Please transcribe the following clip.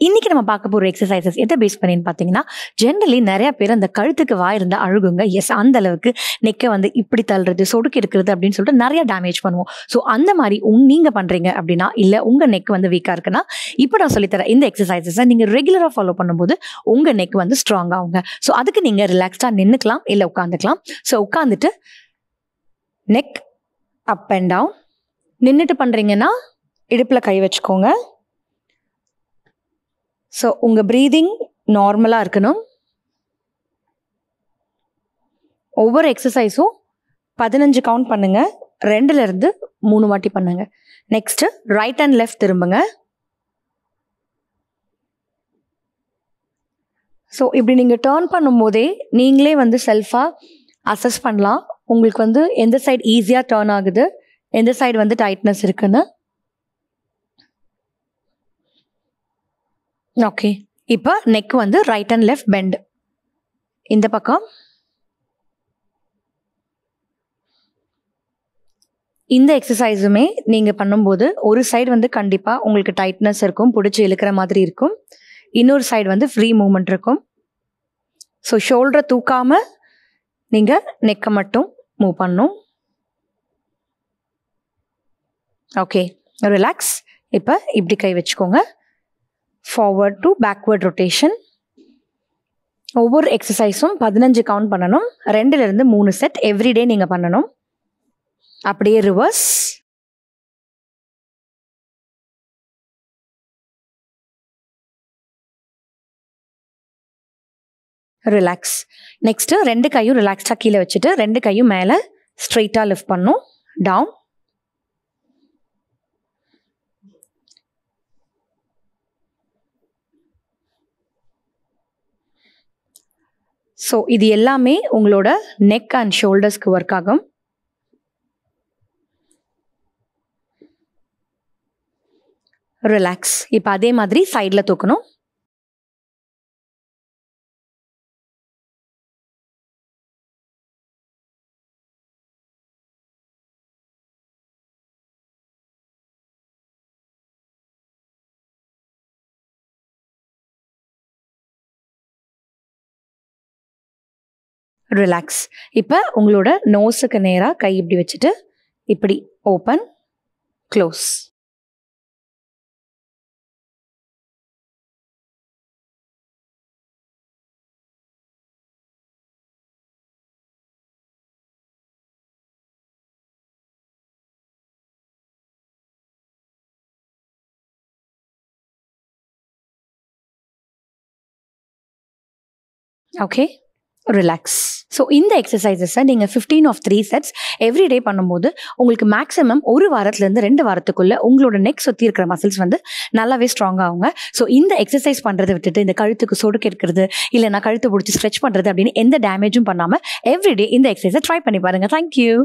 இன்னைக்கு நம்ம பார்க்க போற எக்ஸசைசஸ் எதை பேஸ் பண்ணின்னு பார்த்தீங்கன்னா, ஜென்ரலி நிறைய பேர் அந்த கழுத்துக்கு வாய் இருந்தா அழுகுங்க. எஸ், அந்த அளவுக்கு நெக்கை வந்து இப்படி தள்ளுறது, சொடுக்கி எடுக்கிறது அப்படின்னு சொல்லிட்டு நிறைய டேமேஜ் பண்ணுவோம். ஸோ அந்த மாதிரி நீங்க பண்றீங்க அப்படின்னா, இல்ல உங்க நெக் வந்து வீக்கா இருக்குன்னா, இப்போ நான் சொல்லித்தரேன் இந்த எக்ஸசைசஸை நீங்க ரெகுலரா ஃபாலோ பண்ணும்போது உங்க நெக் வந்து ஸ்ட்ராங் ஆகுங்க. ஸோ அதுக்கு நீங்க ரிலாக்ஸ்டா நின்னுக்கலாம், இல்ல உட்காந்துக்கலாம். ஸோ உட்காந்துட்டு நெக் அப் அண்ட் டவுன். நின்றுட்டு பண்றீங்கன்னா இடுப்புல கை வச்சுக்கோங்க. ஸோ உங்கள் ப்ரீதிங் நார்மலாக இருக்கணும். ஒவ்வொரு எக்ஸசைஸும் 15 கவுண்ட் பண்ணுங்க. 2லேருந்து 3 வாட்டி பண்ணுங்க. நெக்ஸ்ட்டு ரைட் அண்ட் லெஃப்ட் திரும்புங்க. ஸோ இப்படி நீங்கள் டேர்ன் பண்ணும்போதே நீங்களே வந்து செல்ஃபாக அசஸ் பண்ணலாம். உங்களுக்கு வந்து எந்த சைடு ஈஸியாக டேர்ன் ஆகுது, எந்த சைடு வந்து டைட்னஸ் இருக்குன்னு. ஓகே, இப்போ நெக் வந்து ரைட் அண்ட் லெஃப்ட் பெண்ட். இந்த பக்கம் இந்த எக்ஸசைஸுமே நீங்கள் பண்ணும்போது ஒரு சைடு வந்து கண்டிப்பாக உங்களுக்கு டைட்னஸ் இருக்கும், பிடிச்சி இழுக்கிற மாதிரி இருக்கும். இன்னொரு சைடு வந்து ஃப்ரீ மூமெண்ட் இருக்கும். ஸோ ஷோல்டரை தூக்காமல் நீங்கள் நெக்கை மட்டும் மூவ் பண்ணணும். Okay, relax. இப்போ இப்படி கை வச்சுக்கோங்க. Forward to backward rotation. ஒவ்வொரு எக்ஸசைஸும் 15 கவுண்ட் பண்ணணும். 2லேருந்து 3 செட் எவ்ரிடே நீங்கள் பண்ணணும். அப்படியே ரிவர்ஸ். ரிலாக்ஸ். நெக்ஸ்ட்டு 2 கையும் ரிலாக்ஸ்டாக கீழே வச்சுட்டு 2 கையும் மேலே ஸ்ட்ரெயிட்டாக லிஃப்ட் பண்ணும். டவுன். ஸோ இது எல்லாமே உங்களோட நெக் அண்ட் ஷோல்டர்ஸ்க்கு ஒர்க் ஆகும். ரிலாக்ஸ். இப்போ அதே மாதிரி சைடில் தூக்கணும். ரிலாக்ஸ். இப்போ உங்களோட நோஸுக்கு நேராக கை இப்படி வச்சுட்டு இப்படி open close. Okay, relax. So இந்த எக்ஸசைசஸை நீங்கள் 15 of 3 sets எவ்ரிடே பண்ணும்போது உங்களுக்கு மேக்ஸிமம் 1 வாரத்துலேருந்து 2 வாரத்துக்குள்ளே உங்களோட நெக் சுற்றி இருக்கிற மசில்ஸ் வந்து நல்லாவே ஸ்ட்ராங் ஆகுங்க. ஸோ இந்த எக்ஸசைஸ் பண்ணுறதை விட்டுட்டு இந்த கழுத்துக்கு சொடுக்கு எடுக்கிறது, இல்லைனா கழுத்து பிடிச்சி ஸ்ட்ரெச் பண்ணுறது அப்படின்னு எந்த டேமேஜும் பண்ணாமல் எவ்ரிடே இந்த எக்ஸசைஸை ட்ரை பண்ணி பாருங்கள். தேங்க்யூ.